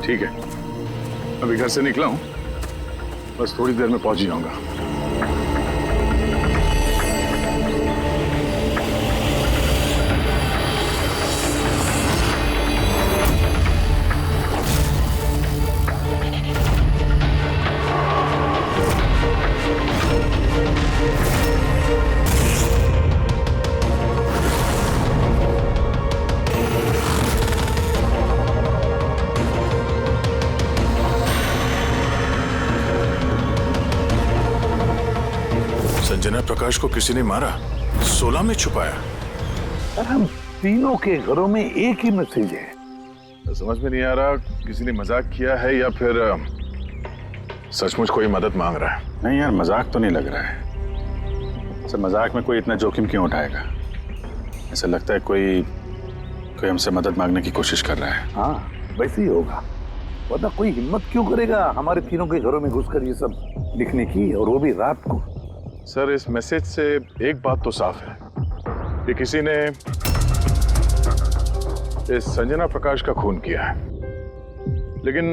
ठीक है, अभी घर से निकला हूँ, बस थोड़ी देर में पहुंच जाऊंगा। संजना प्रकाश को किसी ने मारा, 16 में छुपाया। सर हम तीनों के घरों में एक ही मैसेज है। समझ में नहीं आ रहा किसी ने मजाक किया है या फिर सचमुच कोई मदद मांग रहा है। नहीं यार, मजाक तो नहीं लग रहा है। सर मजाक में कोई इतना जोखिम क्यों उठाएगा? ऐसा लगता है कोई हमसे मदद मांगने की कोशिश कर रहा है। हाँ वैसे ही होगा, वरना कोई हिम्मत क्यों करेगा हमारे तीनों के घरों में घुसकर ये सब लिखने की, और वो भी रात को। सर इस मैसेज से एक बात तो साफ है कि किसी ने इस संजना प्रकाश का खून किया है, लेकिन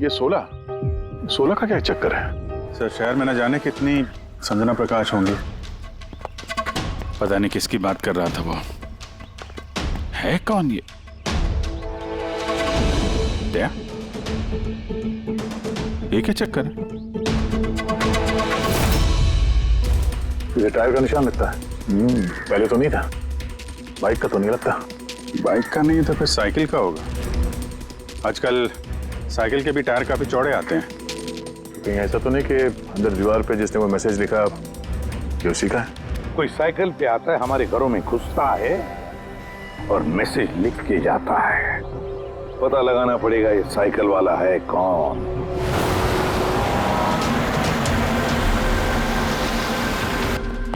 ये 16 का क्या चक्कर है? सर शहर में न जाने कितनी संजना प्रकाश होंगी, पता नहीं किसकी बात कर रहा था वो। है कौन ये? ये क्या चक्कर है? ये टायर का निशान लगता है। पहले तो नहीं था। बाइक का तो नहीं लगता। बाइक का नहीं तो फिर साइकिल का होगा। आजकल साइकिल के भी टायर काफी चौड़े आते हैं। कहीं ऐसा तो नहीं कि अंदर दीवार पे जिसने वो मैसेज लिखा कि उसी का है? कोई साइकिल पे आता है, हमारे घरों में घुसता है और मैसेज लिख के जाता है। पता लगाना पड़ेगा ये साइकिल वाला है कौन।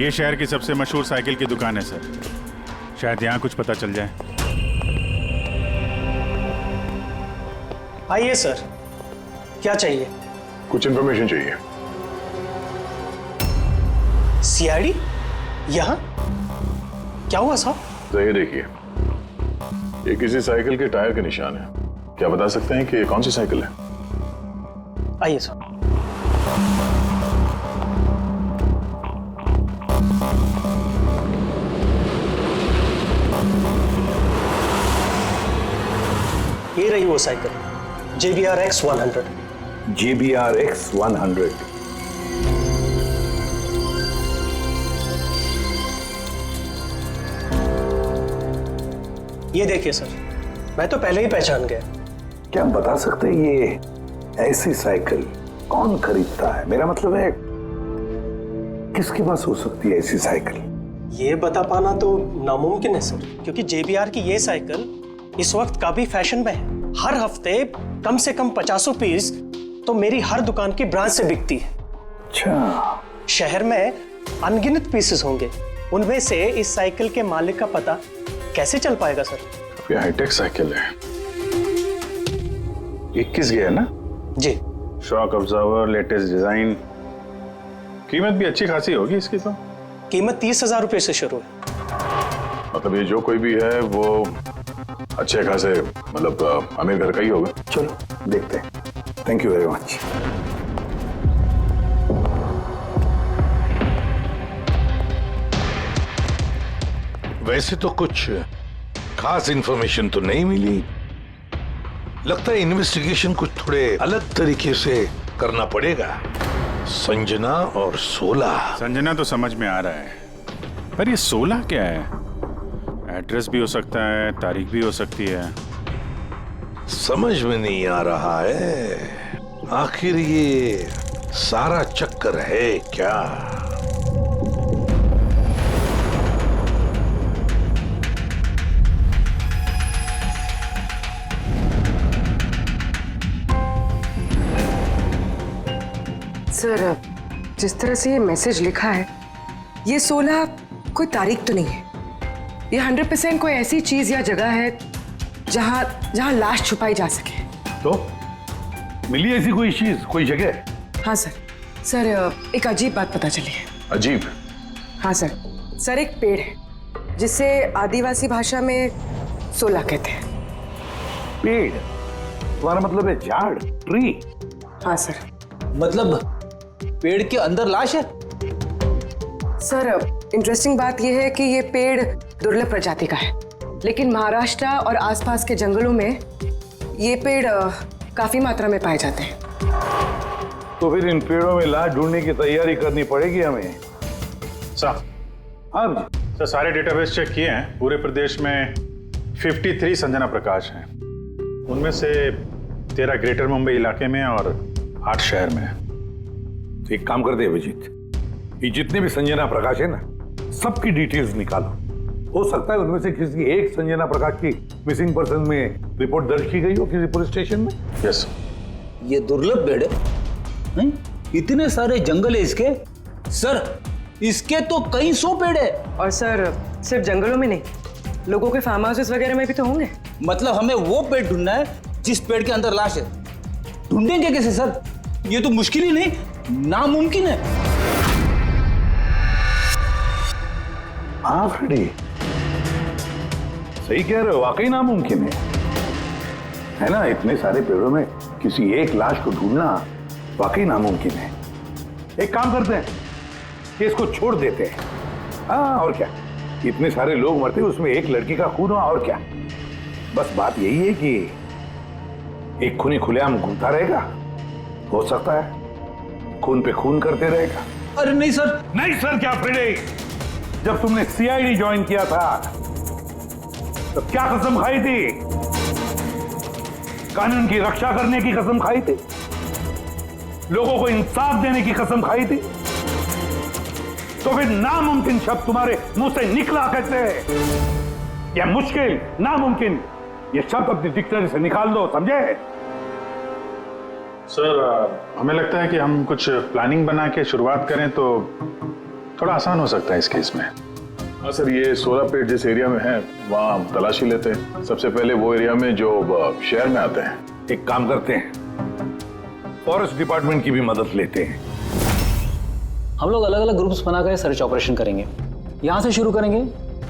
ये शहर की सबसे मशहूर साइकिल की दुकान है सर, शायद यहाँ कुछ पता चल जाए। आइए सर, क्या चाहिए? कुछ इन्फॉर्मेशन चाहिए। सीआईडी यहाँ? क्या हुआ साहब? तो ये देखिए, ये किसी साइकिल के टायर के निशान है। क्या बता सकते हैं कि ये कौन सी साइकिल है? आइए सर। ये रही वो साइकिल, JBR-X 100। JBR-X 100। ये देखिए सर, मैं तो पहले ही पहचान गया। क्या बता सकते हैं ये ऐसी साइकिल कौन खरीदता है? मेरा मतलब है किसके पास हो सकती है ऐसी साइकिल? ये बता पाना तो नामुमकिन है सर, क्योंकि JBR की ये साइकिल इस वक्त काफी फैशन में है। हर हफ्ते कम से कम 50 पीस तो मेरी हर दुकान की ब्रांच से बिकती है। अच्छा, शहर में अनगिनत पीसेस होंगे, उनमें से इस साइकिल के मालिक का पता कैसे चल पाएगा सर? ये हाईटेक साइकिल है। 21 गया ना जी। शॉक ऑब्जर्वर, लेटेस्ट डिजाइन, कीमत भी अच्छी खासी होगी इसकी तो। कीमत 30,000 रुपए से शुरू है। मतलब ये जो कोई भी है वो अच्छे खासे, मतलब अमीर घर का ही होगा। चलो देखते हैं। Thank you very much. वैसे तो कुछ खास इंफॉर्मेशन तो नहीं मिली। लगता है इन्वेस्टिगेशन कुछ थोड़े अलग तरीके से करना पड़ेगा। संजना और 16। संजना तो समझ में आ रहा है, पर ये 16 क्या है? एड्रेस भी हो सकता है, तारीख भी हो सकती है। समझ में नहीं आ रहा है आखिर ये सारा चक्कर है क्या? सर जिस तरह से ये मैसेज लिखा है, ये 16 कोई तारीख तो नहीं है। ये 100% कोई ऐसी चीज या जगह है जहां लाश छुपाई जा सके। तो मिली ऐसी कोई चीज, कोई जगह? हाँ सर एक अजीब बात पता चली है। अजीब? हाँ सर एक पेड़ है जिसे आदिवासी भाषा में 16 कहते हैं। पेड़? तुम्हारा मतलब है झाड़, ट्री? हाँ सर। मतलब पेड़ के अंदर लाश है? सर इंटरेस्टिंग बात यह है कि ये पेड़ दुर्लभ प्रजाति का है, लेकिन महाराष्ट्र और आसपास के जंगलों में ये पेड़ काफी मात्रा में पाए जाते हैं। तो फिर इन पेड़ों में लाश ढूंढने की तैयारी करनी पड़ेगी हमें। सर, हाँ सर सारे डेटाबेस चेक किए हैं। पूरे प्रदेश में 53 संजना प्रकाश हैं। उनमें से 13 ग्रेटर मुंबई इलाके में और 8 शहर में। तो एक काम करते हैं अभिजीत, ये जितने भी संजना प्रकाश है ना, सबकी डिटेल्स निकालो। हो सकता है उनमें से किसी एक संजना प्रकाश की मिसिंग पर्सन में रिपोर्ट दर्ज की गई हो किसी पुलिस स्टेशन में। यस। ये दुर्लभ पेड़ है? हैं? इतने सारे जंगल है इसके? सर इसके तो कई 100 पेड़ है। और सर सिर्फ जंगलों में नहीं, लोगों के फार्म हाउसेस वगैरह में भी तो होंगे। मतलब हमें वो पेड़ ढूंढना है जिस पेड़ के अंदर लाश है। ढूंढेंगे कैसे सर? ये तो मुश्किल ही नहीं, नामुमकिन है। हाँ फ्रेडी, सही कह रहे हो, वाकई नामुमकिन है ना? इतने सारे पेड़ों में किसी एक लाश को ढूंढना वाकई नामुमकिन है। एक काम करते हैं कि इसको छोड़ देते हैं। हाँ और क्या, इतने सारे लोग मरते उसमें एक लड़की का खून हुआ, और क्या। बस बात यही है कि एक खूनी खुलेआम घूमता रहेगा, हो सकता है खून पे खून करते रहेगा। अरे नहीं सर। नहीं सर क्या फ्रेडी, जब तुमने सीआईडी ज्वाइन किया था तब क्या कसम खाई थी? कानून की रक्षा करने की कसम खाई थी, लोगों को इंसाफ देने की कसम खाई थी। तो फिर नामुमकिन शब्द तुम्हारे मुंह से निकला कैसे? या मुश्किल, नामुमकिन, ये शब्द अपनी डिक्शनरी से निकाल दो, समझे? सर हमें लगता है कि हम कुछ प्लानिंग बना के शुरुआत करें तो थोड़ा आसान हो सकता है इस केस में। हाँ सर, ये 16 पेड़ जिस एरिया में है वहाँ हम तलाशी लेते हैं। सबसे पहले वो एरिया में जो शहर में आते हैं। एक काम करते हैं, फॉरेस्ट डिपार्टमेंट की भी मदद लेते हैं। हम लोग अलग अलग ग्रुप्स बनाकर सर्च ऑपरेशन करेंगे। यहाँ से शुरू करेंगे,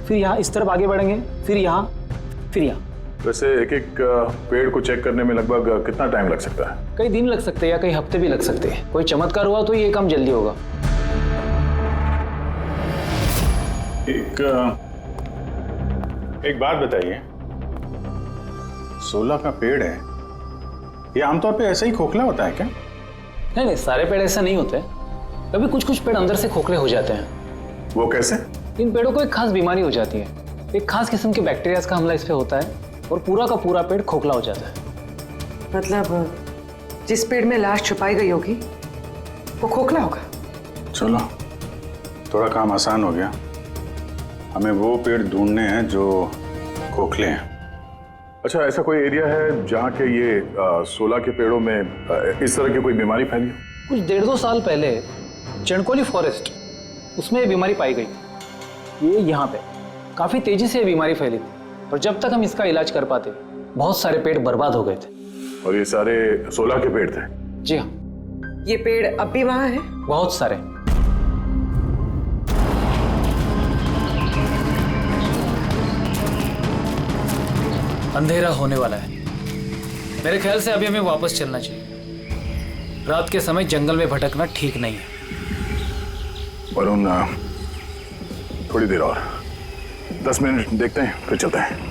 फिर यहाँ इस तरफ आगे बढ़ेंगे, फिर यहाँ, फिर यहाँ। वैसे एक एक पेड़ को चेक करने में लगभग कितना टाइम लग सकता है? कई दिन लग सकते हैं या कई हफ्ते भी लग सकते हैं। कोई चमत्कार हुआ तो ये काम जल्दी होगा। एक बात बताइए, 16 का पेड़ है, ये आमतौर पे ऐसे ही खोखला होता है क्या? नहीं नहीं, सारे पेड़ ऐसे नहीं होते। कभी कुछ कुछ पेड़ अंदर से खोखले हो जाते हैं। वो कैसे? इन पेड़ों को एक खास बीमारी हो जाती है। एक खास किस्म के बैक्टीरिया का हमला इस पे होता है और पूरा का पूरा पेड़ खोखला हो जाता है। मतलब जिस पेड़ में लाश छुपाई गई होगी वो खोखला होगा। चलो थोड़ा काम आसान हो गया। हमें वो पेड़ ढूंढने हैं जो खोखले हैं। अच्छा, ऐसा कोई एरिया है जहाँ के ये 16 के पेड़ों में इस तरह की कोई बीमारी फैली? कुछ 1.5-2 साल पहले चणकोली फॉरेस्ट, उसमें ये बीमारी पाई गई। ये यहाँ पे काफी तेजी से ये बीमारी फैली थी और जब तक हम इसका इलाज कर पाते बहुत सारे पेड़ बर्बाद हो गए थे। और ये सारे 16 के पेड़ थे? जी हाँ। ये पेड़ अब भी वहां है? बहुत सारे। अंधेरा होने वाला है। मेरे ख्याल से अभी हमें वापस चलना चाहिए। रात के समय जंगल में भटकना ठीक नहीं है। वरुण, थोड़ी देर और 10 मिनट देखते हैं, फिर चलते हैं।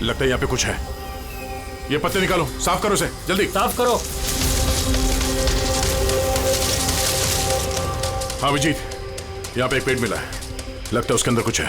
लगता है यहाँ पे कुछ है। ये पत्ते निकालो, साफ करो इसे, जल्दी साफ करो। हाँ विजीत, यहाँ पे एक पेट मिला है, लगता है उसके अंदर कुछ है।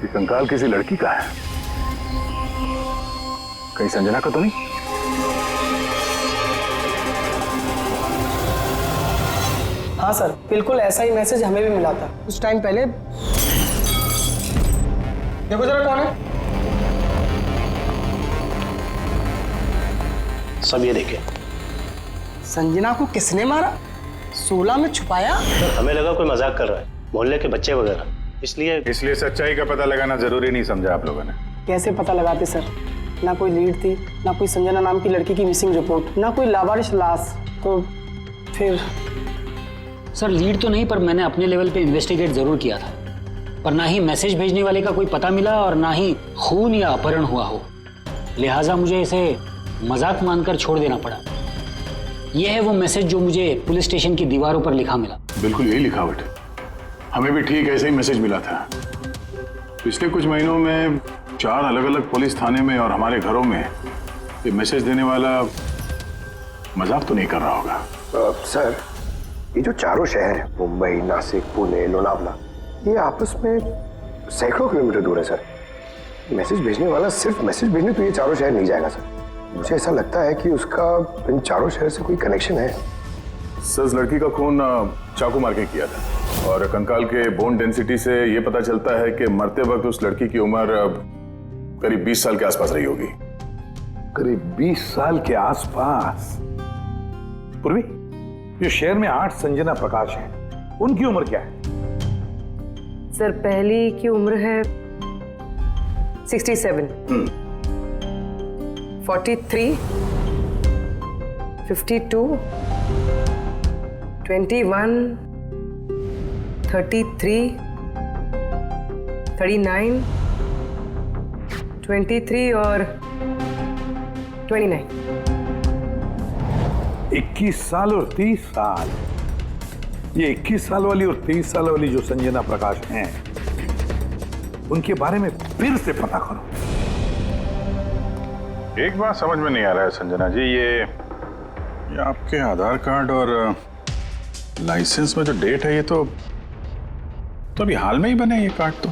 ये कंकाल किसी लड़की का है, कहीं संजना का तो नहीं? हाँ सर, बिल्कुल ऐसा ही मैसेज हमें भी मिला था कुछ टाइम पहले। देखो जरा कौन है। सब ये देखे। संजना को किसने मारा? 16 में छुपाया? सर हमें लगा कोई मजाक कर रहा है, मोहल्ले के बच्चे वगैरह, इसलिए सच्चाई का पता लगाना जरूरी नहीं समझा आप लोगों ने। कैसे पता लगाते सर? ना कोई लीड थी, ना कोई संजना नाम की लड़की की मिसिंग रिपोर्ट, ना कोई लावारिश लाश, तो फिर सर लीड तो नहीं, पर मैंने अपने लेवल पे इन्वेस्टिगेट जरूर किया था, पर ना ही मैसेज भेजने वाले का कोई पता मिला और ना ही खून या अपहरण हुआ हो, लिहाजा मुझे इसे मजाक मानकर छोड़ देना पड़ा। यह है वो मैसेज जो मुझे पुलिस स्टेशन की दीवारों पर लिखा मिला। बिल्कुल यही लिखावट है, हमें भी ठीक ऐसे ही मैसेज मिला था। पिछले कुछ महीनों में 4 अलग अलग पुलिस थाने में और हमारे घरों में ये मैसेज देने वाला मजाक तो नहीं कर रहा होगा। सर, ये जो चारों शहर है, मुंबई, नासिक, पुणे, लोनावला, ये आपस में सैकड़ों किलोमीटर दूर है सर। मैसेज भेजने वाला सिर्फ मैसेज भेजने तो ये चारों शहर नहीं जाएगा सर। मुझे ऐसा लगता है कि उसका इन चारों शहर से कोई कनेक्शन है। सर उस लड़की का खून चाकू मार के किया था और कंकाल के बोन डेंसिटी से ये पता चलता है कि मरते वक्त उस लड़की की उम्र करीब 20 साल के आसपास रही होगी। करीब 20 साल के आसपास। पूर्वी, जो शहर में 8 संजना प्रकाश हैं, उनकी उम्र क्या है? सर पहली की उम्र है 67, 43, 52, 21, 33, 39, 23 और 29। 21 साल और 30 साल। ये 21 साल वाली और 30 साल वाली जो संजना प्रकाश हैं, उनके बारे में फिर से पता करो। एक बात समझ में नहीं आ रहा है संजना जी, ये आपके आधार कार्ड और लाइसेंस में जो डेट है ये तो अभी हाल में ही बने ये कार्ड तो।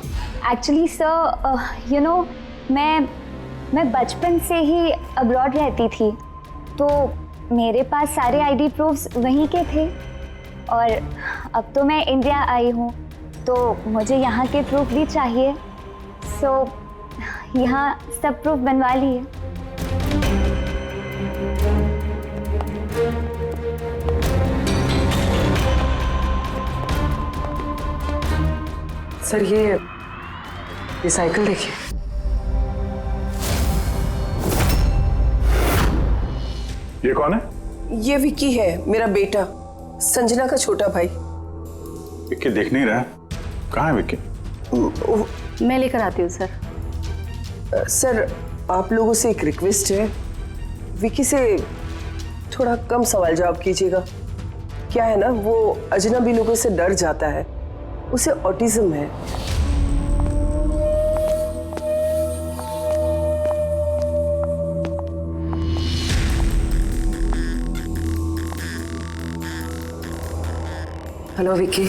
एक्चुअली सर यू नो मैं बचपन से ही अब्रॉड रहती थी, तो मेरे पास सारे आईडी प्रूफ्स वहीं के थे और अब तो मैं इंडिया आई हूँ तो मुझे यहाँ के प्रूफ भी चाहिए, सो यहाँ सब प्रूफ बनवा लिए। सर ये साइकिल देखिए। ये कौन है? ये विक्की है, मेरा बेटा, संजना का छोटा भाई। विक्की दिख नहीं रहा, कहाँ है विक्की? मैं लेकर आती हूँ सर। सर आप लोगों से एक रिक्वेस्ट है, विक्की से थोड़ा कम सवाल जवाब कीजिएगा। क्या है ना, वो अजनबी लोगों से डर जाता है, उसे ऑटिज्म है। हेलो विक्की।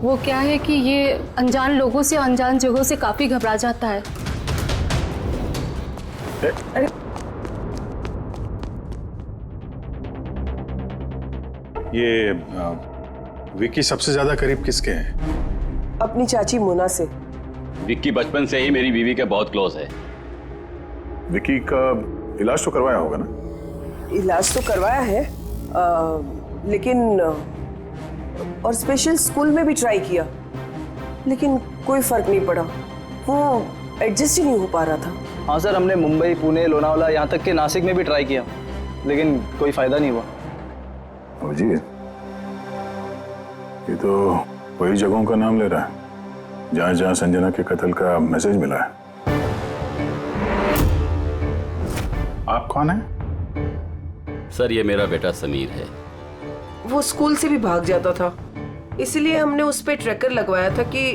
वो क्या है कि ये अनजान लोगों से, अनजान जगहों से काफी घबरा जाता है। ये विक्की सबसे ज्यादा करीब किसके हैं? अपनी चाची मोना से। विक्की बचपन से ही मेरी बीवी के बहुत क्लोज है। विक्की का इलाज तो करवाया होगा ना? इलाज तो करवाया है लेकिन और स्पेशल स्कूल में भी ट्राई किया, लेकिन कोई फर्क नहीं पड़ा, वो एडजस्ट ही नहीं हो पा रहा था। हाँ सर, हमने मुंबई, पुणे, लोनावला, यहाँ तक के नासिक में भी ट्राई किया, लेकिन कोई फायदा नहीं हुआ। अभिजीत, ये तो वही जगहों का नाम ले रहा है जहां जहां संजना के कत्ल का मैसेज मिला है। आप कौन है? सर ये मेरा बेटा समीर है। वो स्कूल से भी भाग जाता था, इसलिए हमने उस पे ट्रैकर लगवाया था कि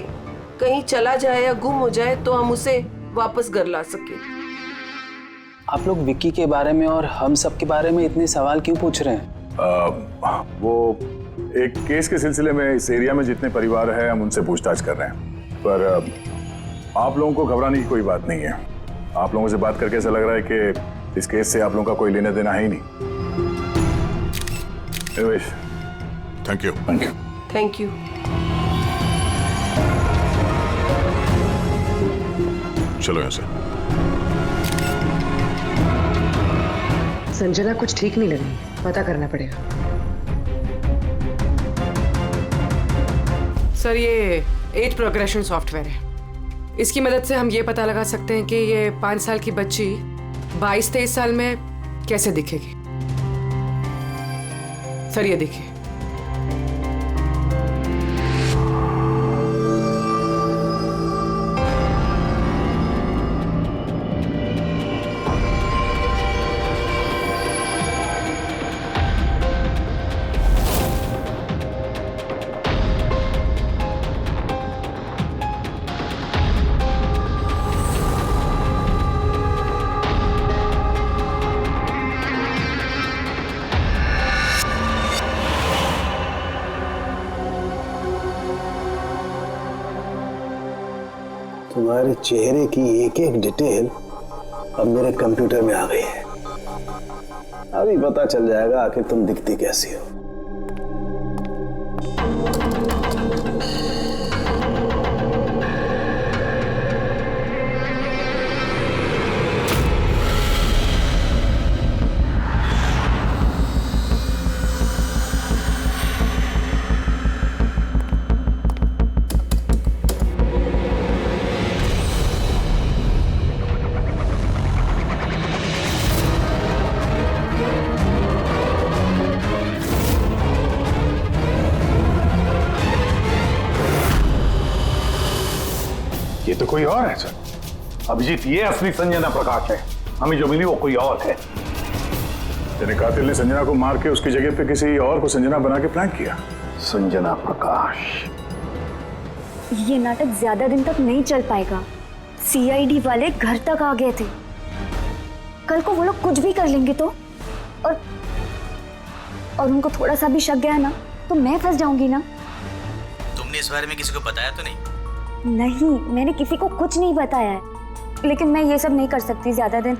कहीं चला जाए या गुम हो जाए तो हम उसे वापस घर ला सके। आप लोग विक्की के बारे में और हम सब के बारे में इतने सवाल क्यों पूछ रहे हैं? वो एक केस के सिलसिले में इस एरिया में जितने परिवार हैं हम उनसे पूछताछ कर रहे हैं, पर आप लोगों को घबराने की कोई बात नहीं है। आप लोगों से बात करके ऐसा लग रहा है कि इस केस से आप लोगों का कोई लेना देना है ही नहीं। Thank you. Thank you. Thank you. चलो यहाँ से। संजना कुछ ठीक नहीं लग रही, पता करना पड़ेगा। सर ये एज प्रोग्रेशन सॉफ्टवेयर है। इसकी मदद से हम ये पता लगा सकते हैं कि ये 5 साल की बच्ची 22-23 साल में कैसे दिखेगी। सर ये देखिए। तुम्हारे चेहरे की एक एक डिटेल अब मेरे कंप्यूटर में आ गई है। अभी पता चल जाएगा आखिर तुम दिखती कैसी हो। ये तो कोई और है सर। अभिजीत, ये असली संजना प्रकाश है। हमें जो मिली वो कोई और है। तेरे कातिल ने संजना को मार के उसकी जगह पे किसी और को संजना बना के प्लान किया। संजना प्रकाश। ये नाटक ज्यादा दिन तक नहीं चल पाएगा। सीआईडी वाले घर तक आ गए थे। कल को वो लोग कुछ भी कर लेंगे तो, और उनको थोड़ा सा भी शक गया ना तो मैं फंस जाऊंगी ना। तुमने इस बारे में किसी को बताया तो नहीं? नहीं, मैंने किसी को कुछ नहीं बताया है, लेकिन मैं ये सब नहीं कर सकती ज्यादा दिन।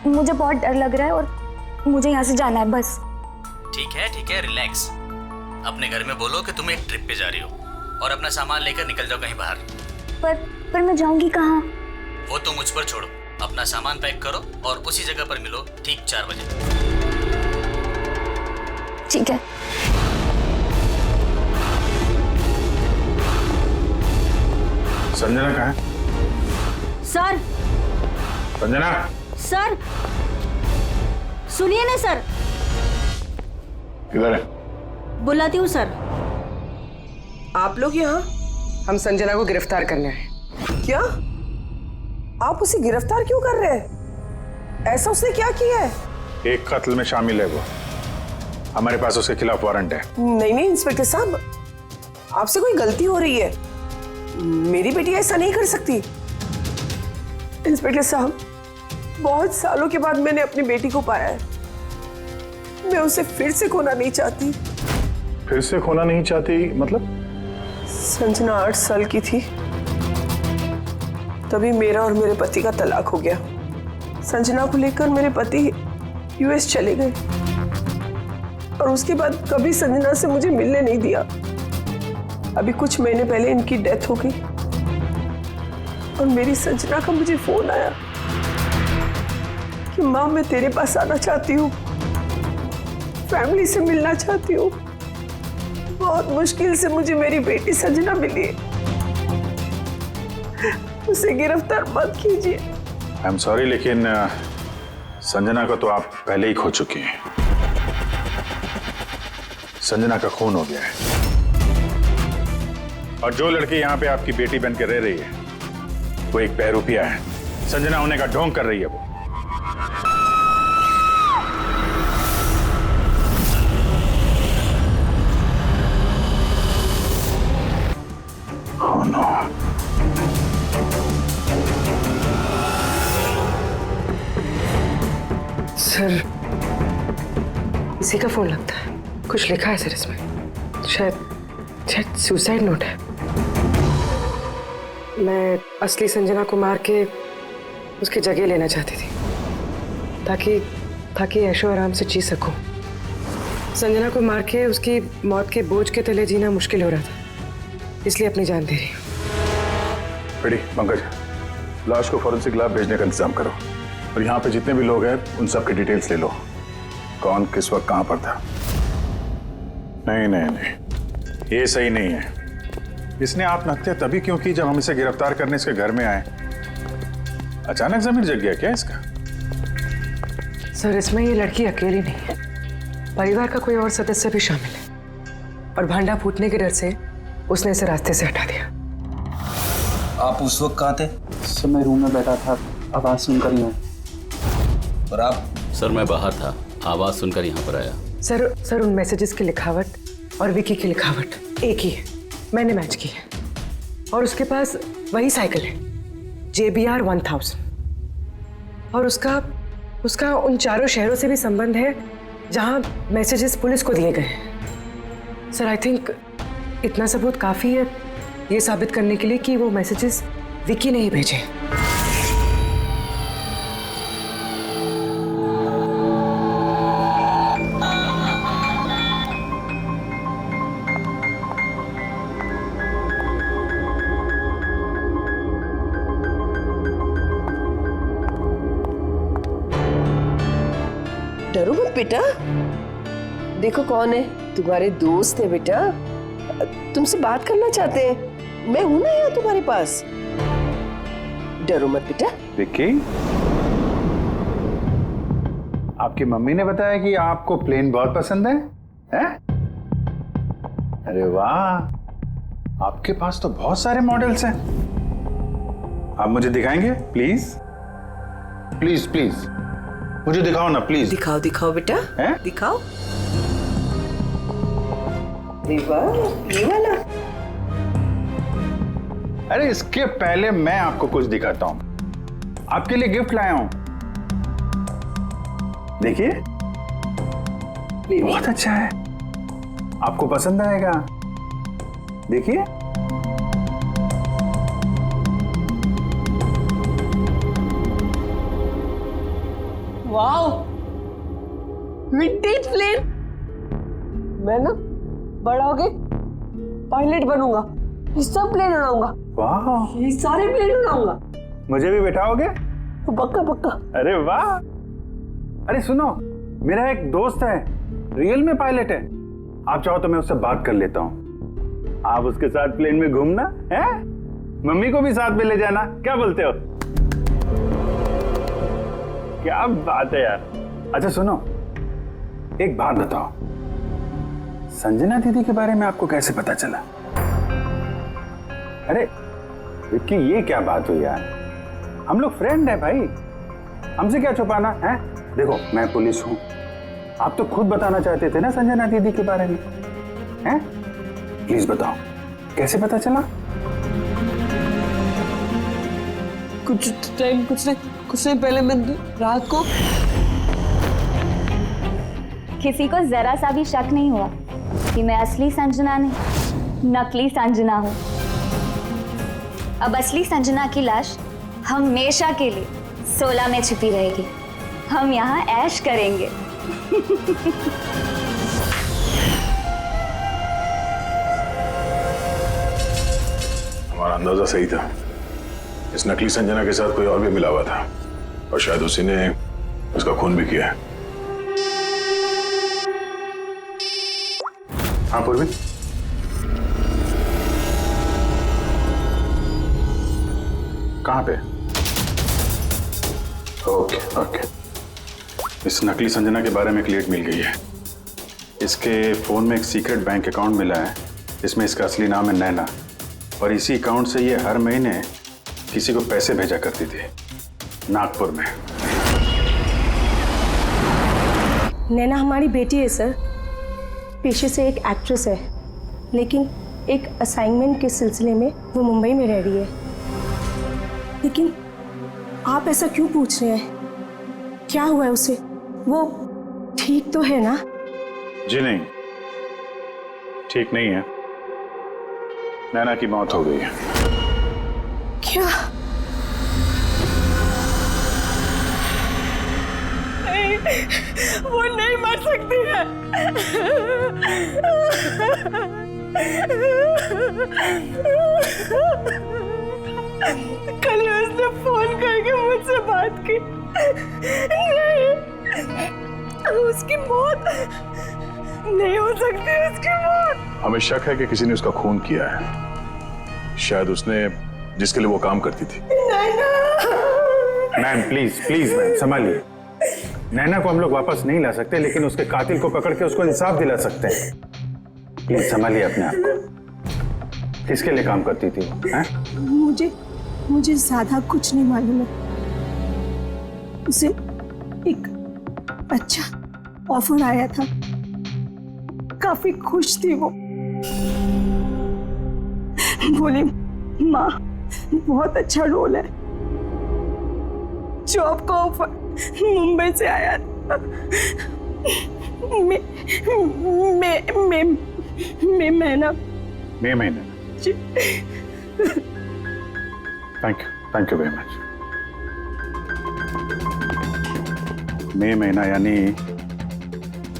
मुझे बहुत डर लग रहा है और मुझे यहाँ से जाना है बस। ठीक है, रिलैक्स। अपने घर में बोलो कि तुम एक ट्रिप पे जा रही हो और अपना सामान लेकर निकल जाओ कहीं बाहर। पर मैं जाऊंगी कहाँ? वो तो मुझ पर छोड़ो। अपना सामान पैक करो और उसी जगह पर मिलो ठीक 4 बजे। ठीक है। संजना कहाँ है? सर। संजना। सर सुनिए ना सर। किधर है? बुलाती हूँ सर। आप लोग यहाँ? हम संजना को गिरफ्तार करने आए। क्या? आप उसे गिरफ्तार क्यों कर रहे हैं? ऐसा उसने क्या किया है? एक कत्ल में शामिल है वो। हमारे पास उसके खिलाफ वारंट है। नहीं इंस्पेक्टर साहब, आपसे कोई गलती हो रही है। मेरी बेटी ऐसा नहीं कर सकती। इंस्पेक्टर साहब, बहुत सालों के बाद मैंने अपनी बेटी को पाया है। मैं उसे फिर से खोना नहीं चाहती। फिर से खोना नहीं चाहती मतलब? संजना 8 साल की थी, तभी मेरा और मेरे पति का तलाक हो गया। संजना को लेकर मेरे पति यूएस चले गए और उसके बाद कभी संजना से मुझे मिलने नहीं दिया। अभी कुछ महीने पहले इनकी डेथ हो गई और मेरी संजना का मुझे फोन आया कि माँ मैं तेरे पास आना चाहती हूँ, फैमिली से मिलना चाहती हूँ। बहुत मुश्किल से मुझे मेरी बेटी संजना मिली है। उसे गिरफ्तार मत कीजिए। आई एम सॉरी, लेकिन संजना को तो आप पहले ही खो चुकी हैं। संजना का खून हो गया है और जो लड़की यहाँ पे आपकी बेटी बन के रह रही है वो एक बहरूपिया है। संजना होने का ढोंग कर रही है वो। सर इसी का फोन लगता है, कुछ लिखा है सर इसमें, शायद सुसाइड नोट है। मैं असली संजना को मार के उसकी जगह लेना चाहती थी ताकि ऐशो आराम से जी सकूं। संजना को मार के उसकी मौत के बोझ के तले जीना मुश्किल हो रहा था, इसलिए अपनी जान दे रही हूँ। रेडी पंकज, लाश को फॉरेंसिक लैब भेजने का इंतजाम करो और यहाँ पे जितने भी लोग हैं उन सब की डिटेल्स ले लो, कौन किस वक्त कहाँ पर था। नहीं नहीं नहीं, ये सही नहीं है। इसने आत्महत्या तभी क्यों की जब हम इसे गिरफ्तार करने इसके घर में आए। अचानक जमीन जग गया क्या इसका? सर इसमें ये लड़की अकेली नहीं है, परिवार का कोई और सदस्य भी शामिल है और भांडा फूटने के डर से उसने इसे रास्ते से हटा दिया। आप उस वक्त कहाँ थे? सर मैं रूम में बैठा था, आवाज सुनकर ही मैं। और आप? सर मैं बाहर था, आवाज सुनकर यहाँ पर आया। सर उन मैसेजेस की लिखावट और विकी की लिखावट एक ही है, मैंने मैच की है। और उसके पास वही साइकिल है JBR 1000 और उसका उन चारों शहरों से भी संबंध है जहां मैसेजेस पुलिस को दिए गए हैं। सर आई थिंक इतना सबूत काफी है ये साबित करने के लिए कि वो मैसेजेस विकी ने ही भेजे। डरो मत बेटा, देखो कौन है, तुम्हारे दोस्त है बेटा, तुमसे बात करना चाहते हैं, मैं हूं ना यहाँ तुम्हारे पास, डरो मत बेटा। विक्की, आपकी मम्मी ने बताया कि आपको प्लेन बहुत पसंद है, हैं? अरे वाह, आपके पास तो बहुत सारे मॉडल्स हैं। आप मुझे दिखाएंगे प्लीज? प्लीज प्लीज मुझे दिखाओ ना प्लीज। दिखाओ दिखाओ बेटा, हैं? दिखाओ। ये वाला। अरे इसके पहले मैं आपको कुछ दिखाता हूं, आपके लिए गिफ्ट लाया हूं, देखिए बहुत अच्छा है, आपको पसंद आएगा, देखिए। Wow, vintage plane. मैं ना बड़ा होके पायलट बनूंगा, ये सब प्लेन उड़ाऊंगा। वाह, ये सारे प्लेन उड़ाऊंगा। मुझे भी बैठाओगे? पक्का पक्का। अरे वाह, अरे सुनो, मेरा एक दोस्त है, रियल में पायलट है, आप चाहो तो मैं उससे बात कर लेता हूँ, आप उसके साथ प्लेन में घूमना है, मम्मी को भी साथ में ले जाना, क्या बोलते हो? क्या बात है यार। अच्छा सुनो, एक बात बताओ, संजना दीदी के बारे में आपको कैसे पता चला? अरे विक्की, ये क्या बात हुई यार, हम लोग फ्रेंड है भाई, हमसे क्या छुपाना है? देखो मैं पुलिस हूं, आप तो खुद बताना चाहते थे ना संजना दीदी के बारे में, हैं? प्लीज बताओ कैसे पता चला? कुछ नहीं पहले मैं रात को किसी को जरा सा भी शक नहीं हुआ कि मैं असली संजना नहीं, नकली संजना हूँ। अब असली संजना की लाश हमेशा के लिए 16 में छिपी रहेगी, हम यहाँ ऐश करेंगे। हमारा अंदाजा सही था, इस नकली संजना के साथ कोई और भी मिला हुआ था और शायद उसी ने उसका खून भी किया है। हाँ पूर्वी, कहाँ पे? ओके ओके, इस नकली संजना के बारे में एक लीड मिल गई है। इसके फोन में एक सीक्रेट बैंक अकाउंट मिला है, इसमें इसका असली नाम है नैना, और इसी अकाउंट से ये हर महीने किसी को पैसे भेजा करती थी नागपुर में। नैना हमारी बेटी है सर, पेशे से एक एक्ट्रेस है, लेकिन एक असाइनमेंट के सिलसिले में वो मुंबई में रह रही है। लेकिन आप ऐसा क्यों पूछ रहे हैं? क्या हुआ है उसे? वो ठीक तो है ना? जी नहीं, ठीक नहीं है। नैना की मौत हो गई है। क्या? नहीं, वो नहीं मर सकती है। कल उसने फोन करके मुझसे बात की। नहीं, उसकी मौत नहीं हो सकती, उसकी मौत। हमें शक है कि किसी ने उसका खून किया है। शायद उसने जिसके लिए वो काम करती थी। मैम प्लीज प्लीज मैम संभालिए। नैना को हम लोग वापस नहीं ला सकते, लेकिन उसके कातिल को पकड़ के उसको इंसाफ दिला सकते हैं। प्लीज संभालिए अपने आप को। किसके लिए काम करती थी वो? मुझे ज्यादा कुछ नहीं मालूम है। उसे एक अच्छा ऑफर आया था, काफी खुश थी वो। बोली माँ बहुत अच्छा रोल है। जॉब का ऑफर मुंबई से आया था। महीना। Thank you very much. महीना यानी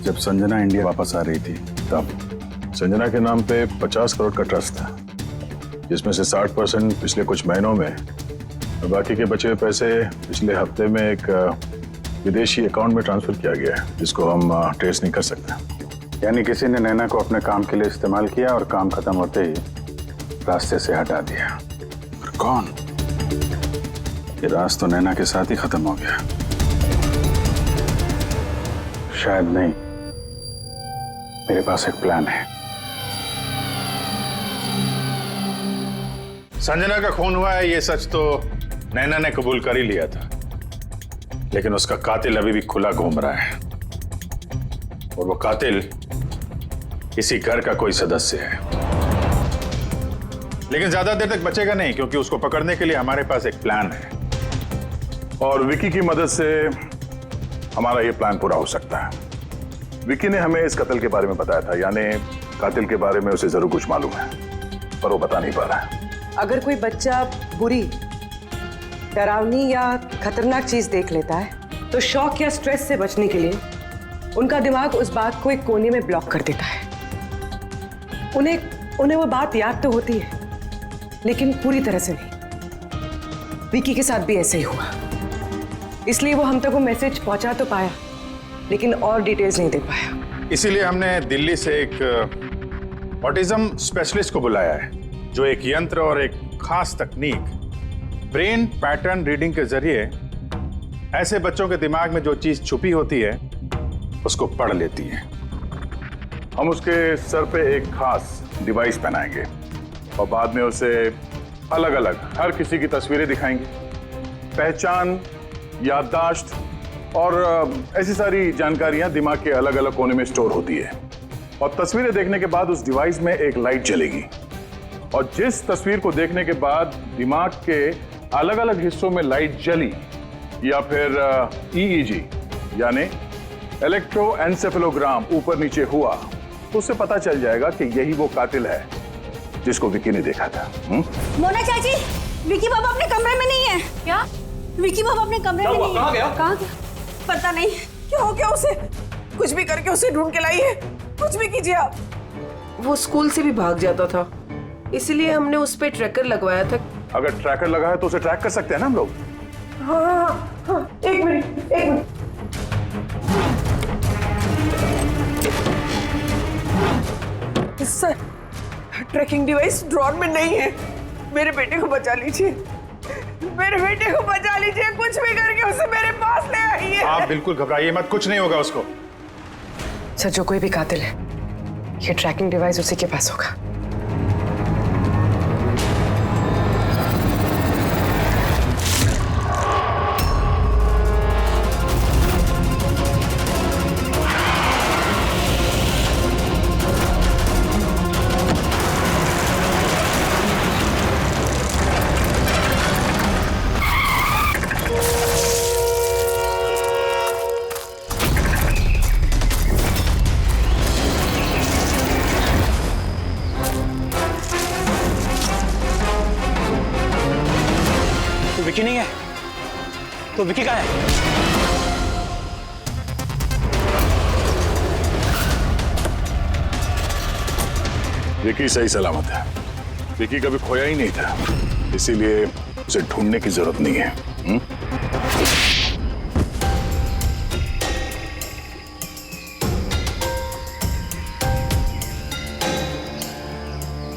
जब संजना इंडिया वापस आ रही थी तब। संजना के नाम पे 50 करोड़ का ट्रस्ट था, जिसमें से 60% पिछले कुछ महीनों में और बाकी के बचे हुए पैसे पिछले हफ्ते में एक विदेशी अकाउंट में ट्रांसफर किया गया है, जिसको हम ट्रेस नहीं कर सकते। यानी किसी ने नैना को अपने काम के लिए इस्तेमाल किया और काम खत्म होते ही रास्ते से हटा दिया। पर कौन? ये राज तो नैना के साथ ही खत्म हो गया। शायद नहीं, मेरे पास एक प्लान है। संजना का खून हुआ है, ये सच तो नैना ने कबूल कर ही लिया था, लेकिन उसका कातिल अभी भी खुला घूम रहा है, और वो कातिल इसी घर का कोई सदस्य है। लेकिन ज्यादा देर तक बचेगा नहीं, क्योंकि उसको पकड़ने के लिए हमारे पास एक प्लान है, और विकी की मदद से हमारा ये प्लान पूरा हो सकता है। विकी ने हमें इस कत्ल के बारे में बताया था, यानी कातिल के बारे में उसे जरूर कुछ मालूम है, पर वो बता नहीं पा रहा है। अगर कोई बच्चा बुरी, डरावनी या खतरनाक चीज देख लेता है तो शॉक या स्ट्रेस से बचने के लिए उनका दिमाग उस बात को एक कोने में ब्लॉक कर देता है। उन्हें वो बात याद तो होती है, लेकिन पूरी तरह से नहीं। विकी के साथ भी ऐसे ही हुआ, इसलिए वो हम तक वो मैसेज पहुंचा तो पाया, लेकिन और डिटेल्स नहीं दे पाया। इसीलिए हमने दिल्ली से एक ऑटिज्म स्पेशलिस्ट को बुलाया है, जो एक यंत्र और एक खास तकनीक ब्रेन पैटर्न रीडिंग के जरिए ऐसे बच्चों के दिमाग में जो चीज छुपी होती है उसको पढ़ लेती है। हम उसके सर पे एक खास डिवाइस पहनाएंगे और बाद में उसे अलग अलग हर किसी की तस्वीरें दिखाएंगे। पहचान, याददाश्त और ऐसी सारी जानकारियां दिमाग के अलग अलग कोने में स्टोर होती है, और तस्वीरें देखने के बाद उस डिवाइस में एक लाइट जलेगी, और जिस तस्वीर को देखने के बाद दिमाग के अलग अलग हिस्सों में लाइट जली या फिर EEG यानी इलेक्ट्रोएन्सेफेलोग्राम ऊपर नीचे हुआ, तो उससे पता चल जाएगा कि यही वो कातिल है जिसको विकी ने देखा था। मोना चाची, विकी बाबा अपने कमरे में नहीं है। क्या? विकी बाबा अपने कमरे में नहीं है। कहाँ गया? पता नहीं। क्या हो गया उसे? कुछ भी करके उसे ढूंढ के लाई है। कुछ भी कीजिए आप। वो स्कूल से भी भाग जाता था, इसलिए हमने उस पे ट्रैकर लगवाया था। अगर ट्रैकर लगा है तो उसे ट्रैक कर सकते हैं ना हम लोग। हाँ, एक minute. Sir, tracking device drawer में नहीं है। मेरे बेटे को बचा लीजिए, मेरे बेटे को बचा लीजिए। कुछ भी करके उसे मेरे पास ले आइए। आप बिल्कुल घबराइए मत, कुछ नहीं होगा उसको। सर, जो कोई भी कातिल है, ये ट्रैकिंग डिवाइस उसी के पास होगा। विकी नहीं है तो विकी कहाँ है? विकी सही सलामत है। विकी कभी खोया ही नहीं था, इसीलिए उसे ढूंढने की जरूरत नहीं है।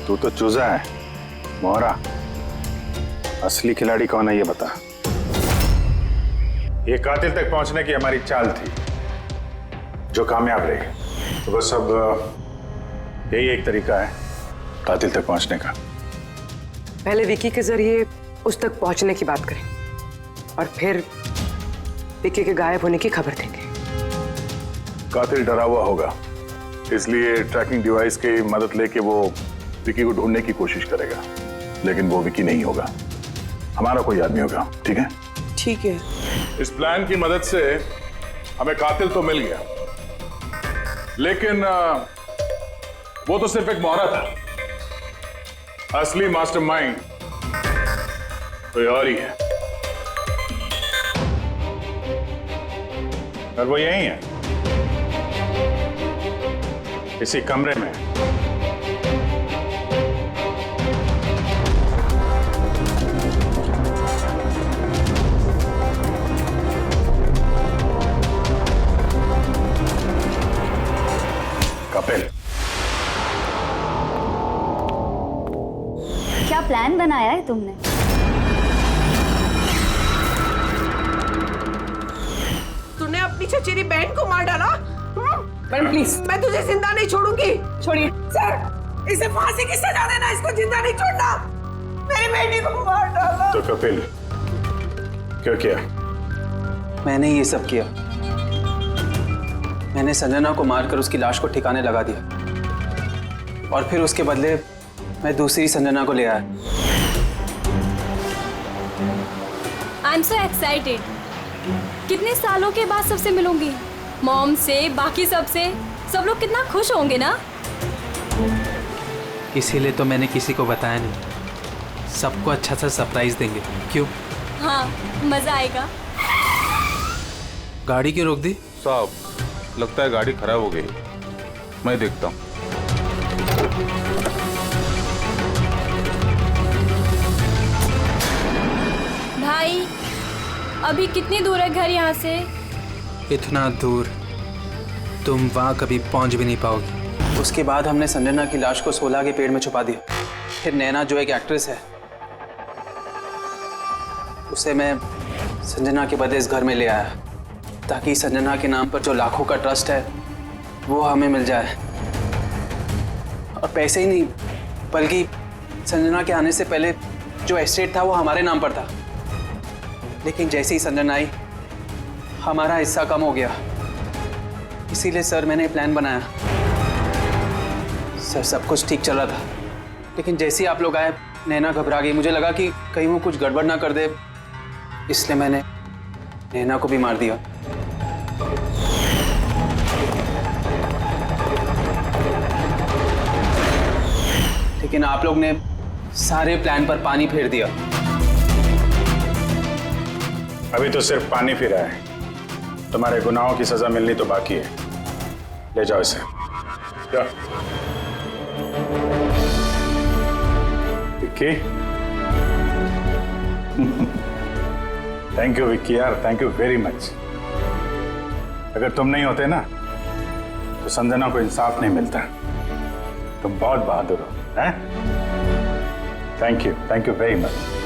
तू तो चूजा है मोहरा, असली खिलाड़ी कौन है ये बता। ये कातिल तक पहुंचने की हमारी चाल थी जो कामयाब रही। तो बस अब यही एक तरीका है कातिल तक पहुंचने का। पहले विकी के जरिए उस तक पहुंचने की बात करें और फिर विकी के गायब होने की खबर देंगे। कातिल डरा हुआ होगा, इसलिए ट्रैकिंग डिवाइस की मदद लेके वो विकी को ढूंढने की कोशिश करेगा, लेकिन वो विकी नहीं होगा, हमारा कोई आदमी होगा। ठीक है? ठीक है। इस प्लान की मदद से हमें कातिल तो मिल गया, लेकिन वो तो सिर्फ एक मोहरा था। असली मास्टरमाइंड कोई और ही है, और वो यही है, इसी कमरे में। कपिल, क्या प्लान बनाया है तुमने? तूने अपनी चचेरी बहन को मार डाला? मैडम प्लीज, मैं तुझे जिंदा नहीं छोड़ूंगी। छोड़िए सर, इसे फांसी की सजा देना, इसको जिंदा नहीं छोड़ना। मेरी बेटी को मार डाला। तो कपिल क्यों किया? मैंने ये सब किया। मैंने संजना को मारकर उसकी लाश को ठिकाने लगा दिया और फिर उसके बदले मैं दूसरी संजना को ले आया। I am so excited. कितने सालों के बाद सबसे मिलूंगी, मॉम से, बाकी सबसे। सब लोग कितना खुश होंगे ना। इसीलिए तो मैंने किसी को बताया नहीं। सबको अच्छा सा सरप्राइज देंगे। क्यों? हाँ, मजा आएगा। गाड़ी क्यों रोक दी? साहब, लगता है गाड़ी खराब हो गई, मैं देखता हूँ। भाई, अभी कितनी दूर है घर यहाँ से? इतना दूर तुम वहाँ कभी पहुँच भी नहीं पाओगी। उसके बाद हमने संजना की लाश को सोला के पेड़ में छुपा दिया। फिर नैना जो एक एक्ट्रेस है, उसे मैं संजना के बदले इस घर में ले आया ताकि संजना के नाम पर जो लाखों का ट्रस्ट है वो हमें मिल जाए। और पैसे ही नहीं, बल्कि संजना के आने से पहले जो एस्टेट था वो हमारे नाम पर था। लेकिन जैसे ही संजना आई, हमारा हिस्सा कम हो गया। इसीलिए सर मैंने प्लान बनाया। सर सब कुछ ठीक चल रहा था, लेकिन जैसे ही आप लोग आए, नैना घबरा गई। मुझे लगा कि कहीं वो कुछ गड़बड़ ना कर दे, इसलिए मैंने नैना को भी मार दिया। लेकिन आप लोग ने सारे प्लान पर पानी फेर दिया। अभी तो सिर्फ पानी फिरा है, तुम्हारे गुनाहों की सजा मिलनी तो बाकी है। ले जाओ इसे। विक्की, थैंक यू विक्की यार, थैंक यू वेरी मच। अगर तुम नहीं होते ना तो संजना को इंसाफ नहीं मिलता। तुम बहुत बहादुर हो। हैं? Thank you very much.